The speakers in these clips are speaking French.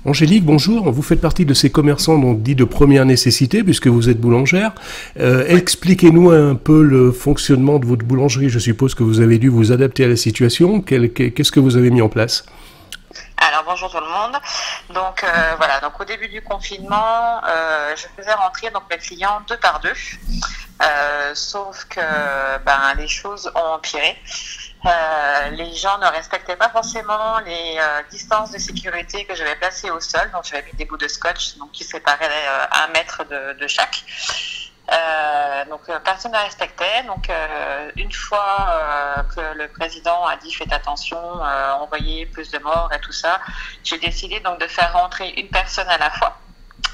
Angélique, bonjour. Vous faites partie de ces commerçants donc, dits de première nécessité puisque vous êtes boulangère. Oui. Expliquez-nous un peu le fonctionnement de votre boulangerie. Je suppose que vous avez dû vous adapter à la situation. Qu'est-ce que vous avez mis en place? Alors bonjour tout le monde. Donc voilà, donc au début du confinement, je faisais rentrer donc mes clients deux par deux. Sauf que les choses ont empiré. Les gens ne respectaient pas forcément les distances de sécurité que j'avais placées au sol. Donc j'avais mis des bouts de scotch donc, qui séparaient 1 mètre de chaque. Personne ne respectait. Donc une fois que le président a dit faites attention, envoyez plus de morts et tout ça, j'ai décidé donc de faire rentrer une personne à la fois.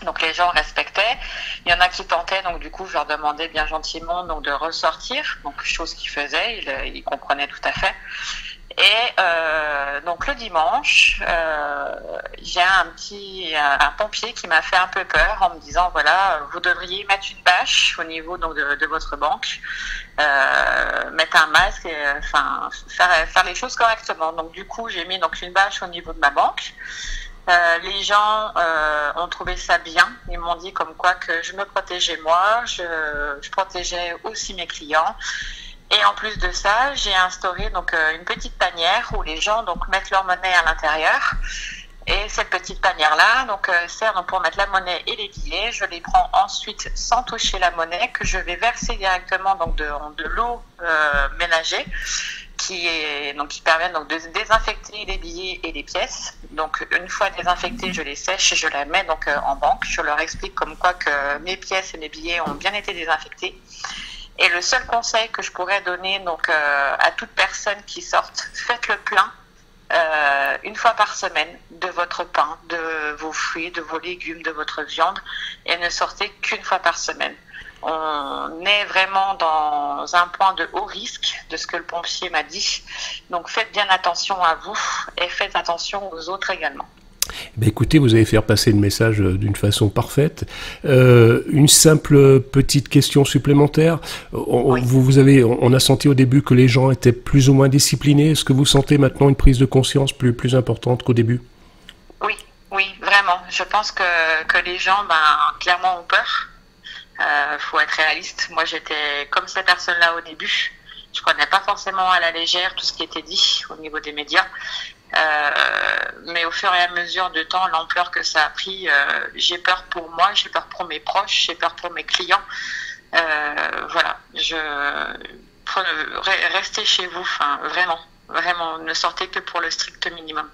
Donc les gens respectaient. Il y en a qui tentaient, donc du coup je leur demandais bien gentiment donc de ressortir, donc chose qu'ils faisaient, ils comprenaient tout à fait. Et donc le dimanche, j'ai un pompier qui m'a fait un peu peur en me disant voilà, vous devriez mettre une bâche au niveau donc de votre banque, mettre un masque, et, enfin faire les choses correctement. Donc du coup j'ai mis donc une bâche au niveau de ma banque. Les gens ont trouvé ça bien. Ils m'ont dit comme quoi que je me protégeais moi, je protégeais aussi mes clients. Et en plus de ça, j'ai instauré donc une petite panière où les gens donc mettent leur monnaie à l'intérieur. Et cette petite panière-là donc sert donc pour mettre la monnaie et les billets. Je les prends ensuite sans toucher la monnaie que je vais verser directement donc de l'eau ménagée qui permet donc de désinfecter les billets et les pièces. Donc une fois désinfectées, je les sèche et je les mets donc en banque. Je leur explique comme quoi que mes pièces et mes billets ont bien été désinfectés. Et le seul conseil que je pourrais donner donc à toute personne qui sorte, faites le plein une fois par semaine de votre pain, de vos fruits, de vos légumes, de votre viande, et ne sortez qu'une fois par semaine. On est vraiment dans un point de haut risque de ce que le pompier m'a dit. Donc faites bien attention à vous et faites attention aux autres également. Ben écoutez, vous avez fait passer le message d'une façon parfaite. Une simple petite question supplémentaire. Oui. On a senti au début que les gens étaient plus ou moins disciplinés. Est-ce que vous sentez maintenant une prise de conscience plus importante qu'au début? Oui, oui, vraiment. Je pense que les gens, clairement, ont peur. Faut être réaliste. Moi, j'étais comme ces personnes-là au début. Je prenais pas forcément à la légère tout ce qui était dit au niveau des médias. Mais au fur et à mesure du temps, l'ampleur que ça a pris, j'ai peur pour moi, j'ai peur pour mes proches, j'ai peur pour mes clients. Voilà, restez chez vous, enfin vraiment, vraiment, ne sortez que pour le strict minimum.